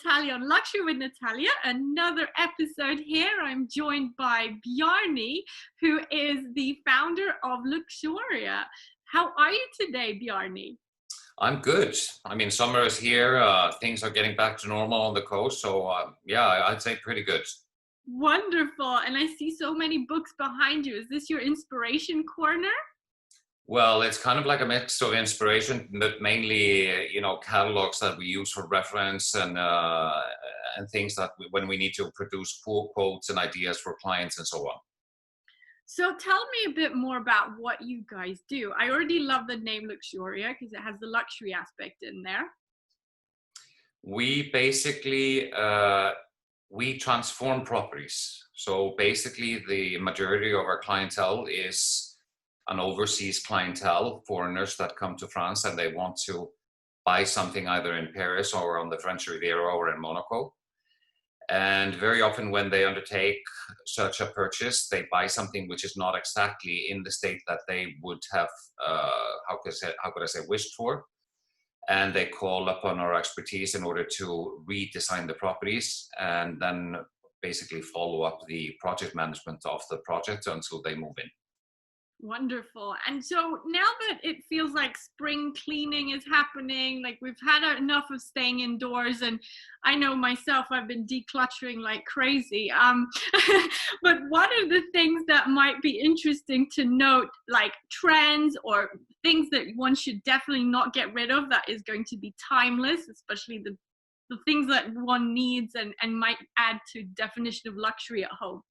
Natalia on Luxury with Natalia. Another episode here. I'm joined by Bjarni, who is the founder of Luxoria. How are you today, Bjarni? I'm good. I mean, summer is here. Things are getting back to normal on the coast. So yeah, I'd say pretty good. Wonderful. And I see so many books behind you. Is this your inspiration corner? Well, it's kind of like a mix of inspiration, but mainly, catalogs that we use for reference and things that when we need to produce quotes and ideas for clients and so on. So tell me a bit more about what you guys do. I already love the name Luxoria because it has the luxury aspect in there. We basically, we transform properties. So basically the majority of our clientele is an overseas clientele, foreigners that come to France and they want to buy something either in Paris or on the French Riviera or in Monaco. And very often when they undertake such a purchase, they buy something which is not exactly in the state that they would have, how could I say, wished for. And they call upon our expertise in order to redesign the properties and then basically follow up the project management of the project until they move in. Wonderful. And so now that it feels like spring cleaning is happening, like we've had enough of staying indoors, and I know myself, I've been decluttering like crazy. But what are the things that might be interesting to note, like trends or things that one should definitely not get rid of that is going to be timeless, especially the things that one needs and might add to definition of luxury at home?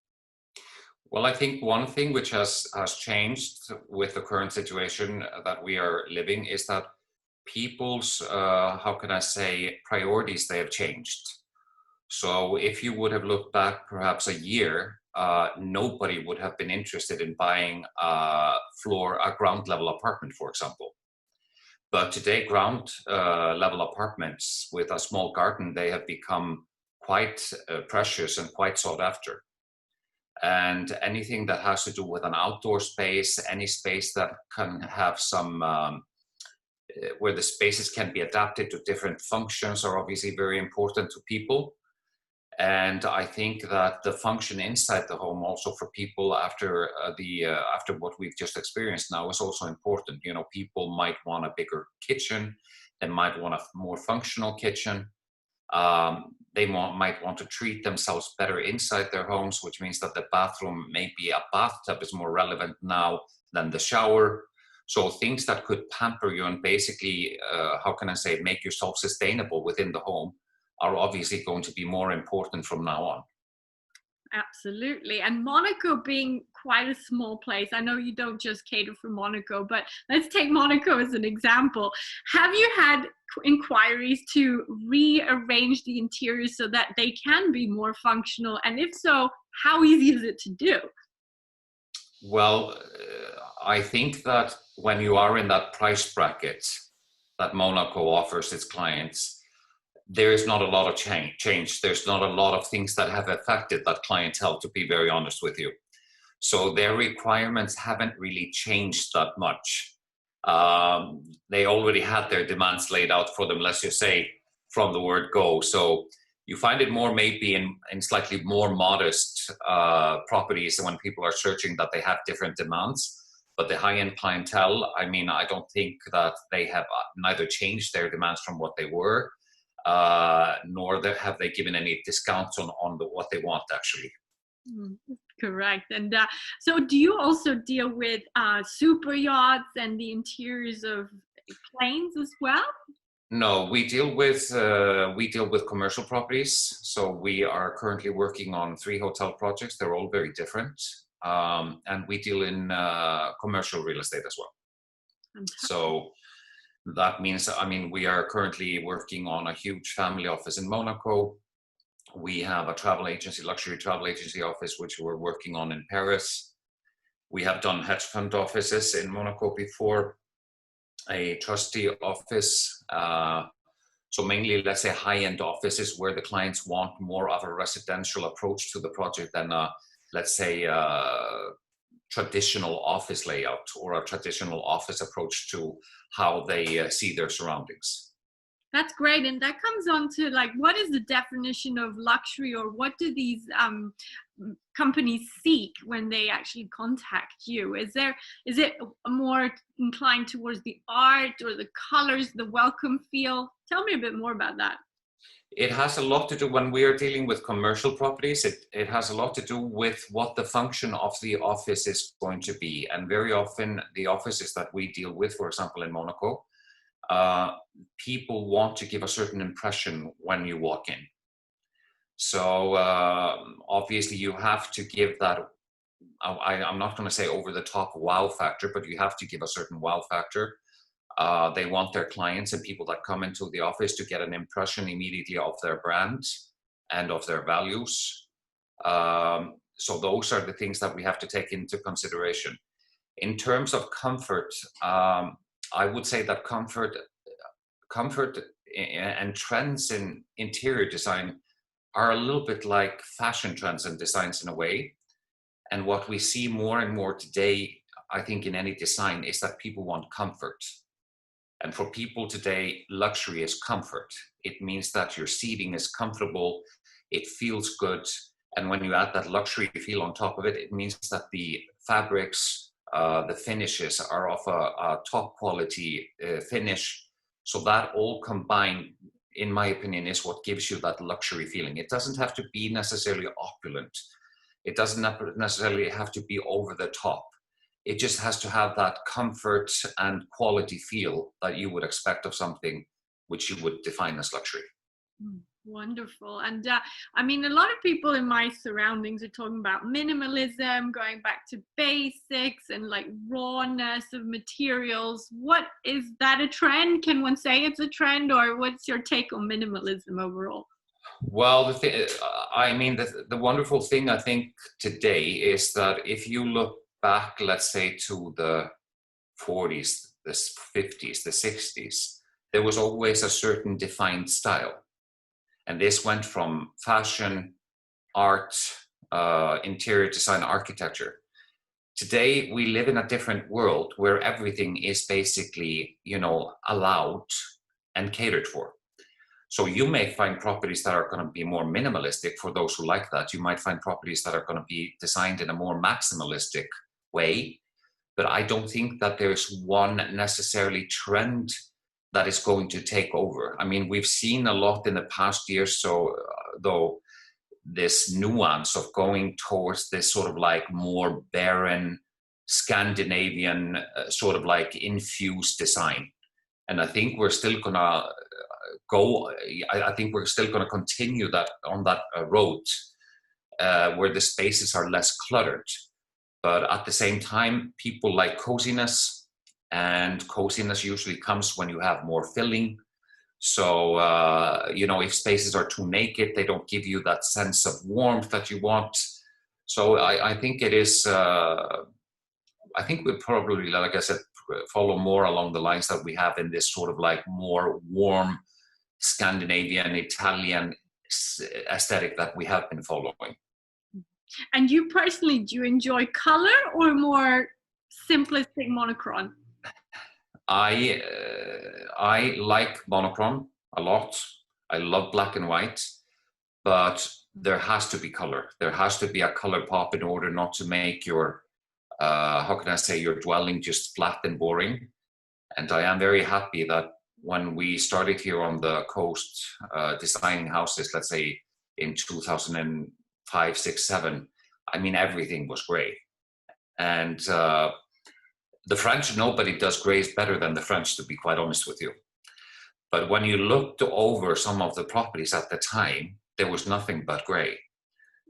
Well, I think one thing which has changed with the current situation that we are living is that people's, how can I say, priorities, they have changed. So if you would have looked back perhaps a year, nobody would have been interested in buying a ground level apartment, for example. But today, ground level apartments with a small garden, they have become quite precious and quite sought after. And anything that has to do with an outdoor space, any space that can have some, where the spaces can be adapted to different functions are obviously very important to people. And I think that the function inside the home also for people after what we've just experienced now is also important. You know, people might want a bigger kitchen, they might want a more functional kitchen. They might want to treat themselves better inside their homes, which means that the bathroom, maybe a bathtub is more relevant now than the shower. So things that could pamper you and basically, how can I say, make you self-sustainable within the home are obviously going to be more important from now on. Absolutely. And Monaco being quite a small place, I know you don't just cater for Monaco, but let's take Monaco as an example. Have you had inquiries to rearrange the interior so that they can be more functional? And if so, how easy is it to do? Well, I think that when you are in that price bracket that Monaco offers its clients, there is not a lot of change. There's not a lot of things that have affected that clientele, to be very honest with you. So their requirements haven't really changed that much. They already had their demands laid out for them, let's just say, from the word go. So you find it more maybe in slightly more modest properties when people are searching that they have different demands. But the high-end clientele, I mean, I don't think that they have neither changed their demands from what they were, nor have they given any discounts on what they want, actually. Correct. And so do you also deal with super yachts and the interiors of planes as well? No, we deal with commercial properties. So we are currently working on 3 hotel projects. They're all very different. And we deal in commercial real estate as well. Fantastic. So that means, I mean, we are currently working on a huge family office in Monaco. We have a travel agency, luxury travel agency office, which we're working on in Paris. We have done hedge fund offices in Monaco before, a trustee office. So mainly, let's say, high-end offices where the clients want more of a residential approach to the project than, let's say, traditional office layout or a traditional office approach to how they see their surroundings. That's great. And that comes on to like, what is the definition of luxury, or what do these companies seek when they actually contact you? Is it more inclined towards the art or the colors, the welcome feel? Tell me a bit more about that. It has a lot to do, when we are dealing with commercial properties, it has a lot to do with what the function of the office is going to be. And very often the offices that we deal with, for example, in Monaco, people want to give a certain impression when you walk in. So obviously you have to give that, I'm not going to say over the top wow factor, but you have to give a certain wow factor. They want their clients and people that come into the office to get an impression immediately of their brand and of their values. So those are the things that we have to take into consideration. In terms of comfort, I would say that comfort and trends in interior design are a little bit like fashion trends and designs in a way. And what we see more and more today, I think, in any design is that people want comfort. And for people today, luxury is comfort. It means that your seating is comfortable, it feels good. And when you add that luxury feel on top of it, it means that the fabrics, the finishes are of a top quality finish. So that all combined, in my opinion, is what gives you that luxury feeling. It doesn't have to be necessarily opulent. It doesn't necessarily have to be over the top. It just has to have that comfort and quality feel that you would expect of something which you would define as luxury. Wonderful. And I mean, a lot of people in my surroundings are talking about minimalism, going back to basics and like rawness of materials. What is that a trend? Can one say it's a trend, or what's your take on minimalism overall? Well, the wonderful thing I think today is that if you look back, let's say, to the 40s, the 50s, the 60s, there was always a certain defined style. And this went from fashion, art, interior design, architecture. Today, we live in a different world where everything is basically, allowed and catered for. So you may find properties that are going to be more minimalistic for those who like that. You might find properties that are going to be designed in a more maximalistic way. But I don't think that there's one necessarily trend that is going to take over. I mean, we've seen a lot in the past years, so though, this nuance of going towards this sort of like more barren Scandinavian sort of like infused design. And I think we're still gonna I think we're still gonna continue that on that road where the spaces are less cluttered. But at the same time, people like coziness, and coziness usually comes when you have more filling. So, if spaces are too naked, they don't give you that sense of warmth that you want. So I think it is, I think we probably, like I said, follow more along the lines that we have in this sort of like more warm Scandinavian, Italian aesthetic that we have been following. And you personally, do you enjoy color or more simplistic monochrome? I like monochrome a lot. I love black and white, but there has to be color. There has to be a color pop in order not to make your, how can I say, your dwelling just flat and boring. And I am very happy that when we started here on the coast designing houses, let's say in 2005, 6, 7, I mean, everything was gray. And the French, nobody does grays better than the French, to be quite honest with you. But when you looked over some of the properties at the time, there was nothing but gray.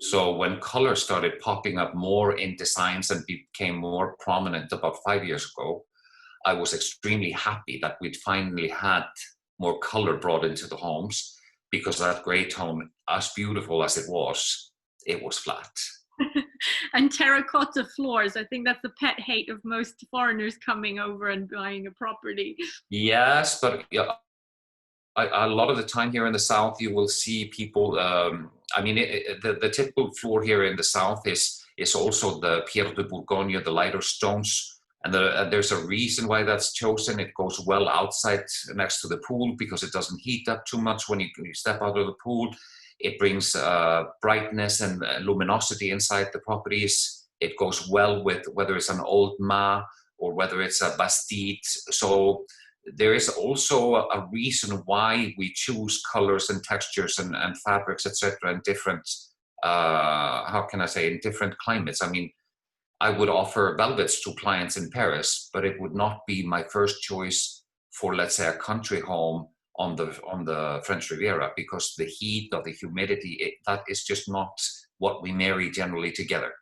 So when color started popping up more in designs and became more prominent about 5 years ago, I was extremely happy that we'd finally had more color brought into the homes, because that gray tone, as beautiful as it was flat. And terracotta floors, I think that's the pet hate of most foreigners coming over and buying a property. Yes, but a lot of the time here in the south, you will see people, the typical floor here in the south is also the Pierre de Bourgogne, the lighter stones, And there's a reason why that's chosen. It goes well outside next to the pool because it doesn't heat up too much when you step out of the pool. It brings brightness and luminosity inside the properties. It goes well with whether it's an old ma or whether it's a bastide. So there is also a reason why we choose colors and textures and fabrics, etc., in different, how can I say, in different climates. I mean, I would offer velvets to clients in Paris, but it would not be my first choice for, let's say, a country home on the French Riviera, because the heat or the humidity, that is just not what we marry generally together.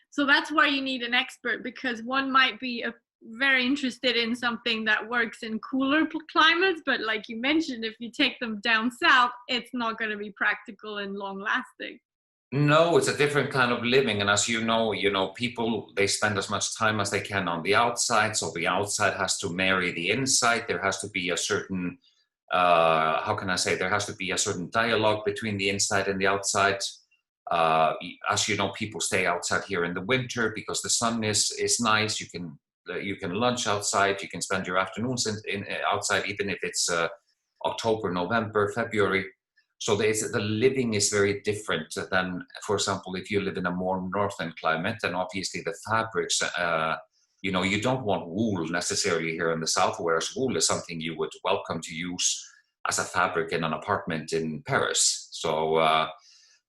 So that's why you need an expert, because one might be very interested in something that works in cooler climates, but like you mentioned, if you take them down south, it's not going to be practical and long lasting. No, it's a different kind of living. And as you know, people, they spend as much time as they can on the outside. So the outside has to marry the inside. There has to be a certain, how can I say, there has to be a certain dialogue between the inside and the outside. As you know, people stay outside here in the winter because the sun is nice. You can lunch outside. You can spend your afternoons outside, even if it's October, November, February. So the living is very different than, for example, if you live in a more northern climate, and obviously the fabrics, you don't want wool necessarily here in the south, whereas wool is something you would welcome to use as a fabric in an apartment in Paris. So,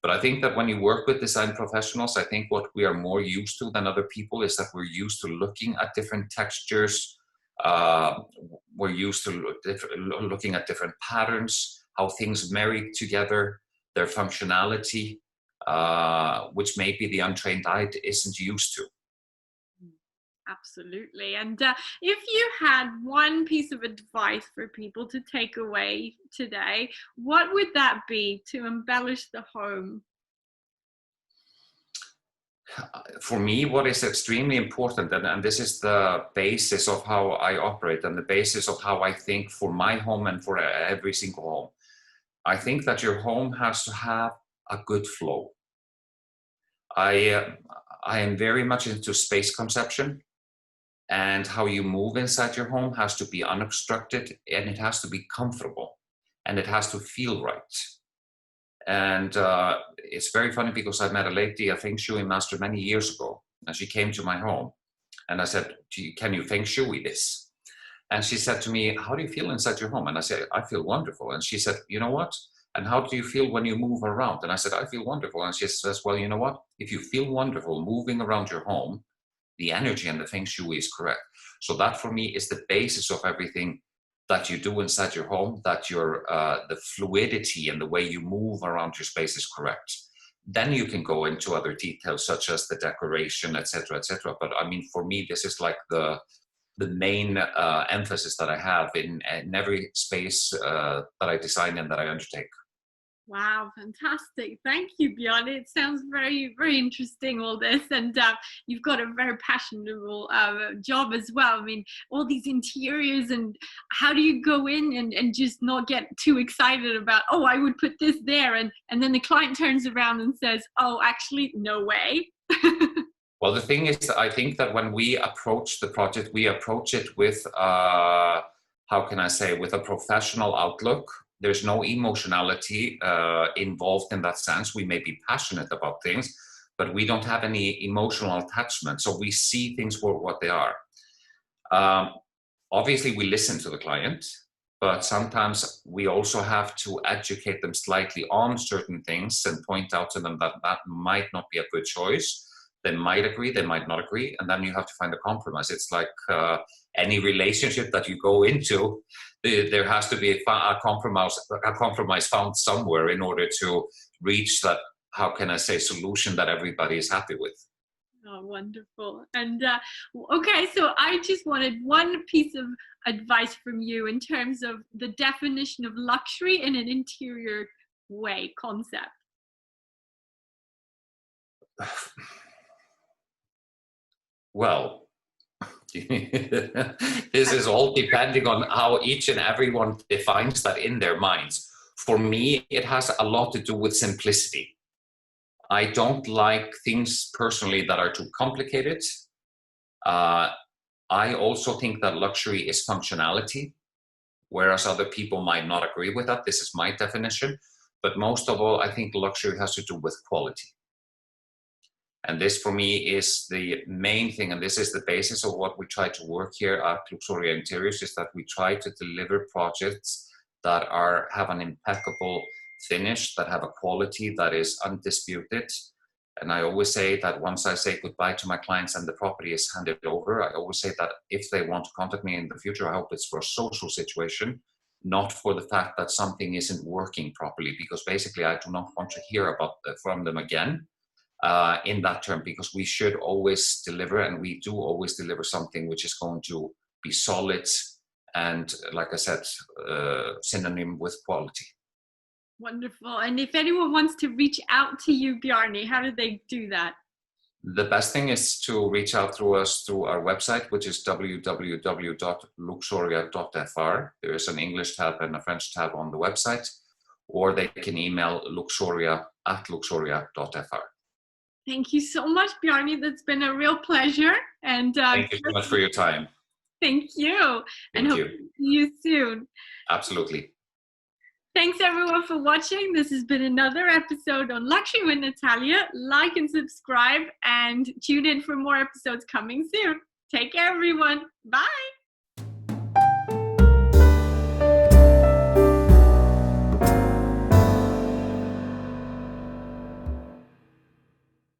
but I think that when you work with design professionals, I think what we are more used to than other people is that we're used to looking at different textures. We're used to looking at different patterns, how things marry together, their functionality, which maybe the untrained eye isn't used to. Absolutely. And if you had one piece of advice for people to take away today, what would that be to embellish the home? For me, what is extremely important, and this is the basis of how I operate and the basis of how I think for my home and for every single home, I think that your home has to have a good flow. I am very much into space conception, and how you move inside your home has to be unobstructed, and it has to be comfortable, and it has to feel right. And it's very funny because I met a lady, a Feng Shui master, many years ago, and she came to my home, and I said, "Can you Feng Shui this?" And she said to me, "How do you feel inside your home?" And I said, "I feel wonderful." And she said, "You know what? And how do you feel when you move around?" And I said, "I feel wonderful." And she says, "Well, you know what? If you feel wonderful moving around your home, the energy and the Feng Shui is correct." So that for me is the basis of everything that you do inside your home, that your the fluidity and the way you move around your space is correct. Then you can go into other details such as the decoration, etc., etc. But I mean, for me, this is like the main emphasis that I have in every space that I design and that I undertake. Wow, fantastic. Thank you, Bjarni. It sounds very, very interesting, all this. And you've got a very passionate job as well. I mean, all these interiors, and how do you go in and just not get too excited about, oh, I would put this there. And then the client turns around and says, oh, actually, no way. Well, the thing is that I think that when we approach the project, we approach it with, how can I say, with a professional outlook. There's no emotionality involved in that sense. We may be passionate about things, but we don't have any emotional attachment. So we see things for what they are. Obviously, we listen to the client, but sometimes we also have to educate them slightly on certain things and point out to them that that might not be a good choice. They might agree, they might not agree, and then you have to find a compromise. It's like any relationship that you go into, there has to be a compromise found somewhere in order to reach that, how can I say, solution that everybody is happy with. Oh, wonderful. And okay, so I just wanted one piece of advice from you in terms of the definition of luxury in an interior way concept. Well, this is all depending on how each and everyone defines that in their minds. For me, it has a lot to do with simplicity. I don't like things personally that are too complicated. I also think that luxury is functionality, whereas other people might not agree with that. This is my definition. But most of all, I think luxury has to do with quality. And this for me is the main thing, and this is the basis of what we try to work here at Luxoria Interiors, is that we try to deliver projects that have an impeccable finish, that have a quality that is undisputed. And I always say that once I say goodbye to my clients and the property is handed over, I always say that if they want to contact me in the future, I hope it's for a social situation, not for the fact that something isn't working properly, because basically I do not want to hear from them again in that term, because we should always deliver, and we do always deliver something which is going to be solid and, like I said, synonym with quality. Wonderful. And if anyone wants to reach out to you, Bjarni, how do they do that? The best thing is to reach out through our website, which is www.luxoria.fr. There is an English tab and a French tab on the website, or they can email luxoria@luxoria.fr. Thank you so much, Bjarni. That's been a real pleasure. And thank you so much for your time. Thank you. And hope to see you soon. Absolutely. Thanks everyone for watching. This has been another episode on Luxury with Natalia. Like and subscribe and tune in for more episodes coming soon. Take care, everyone. Bye.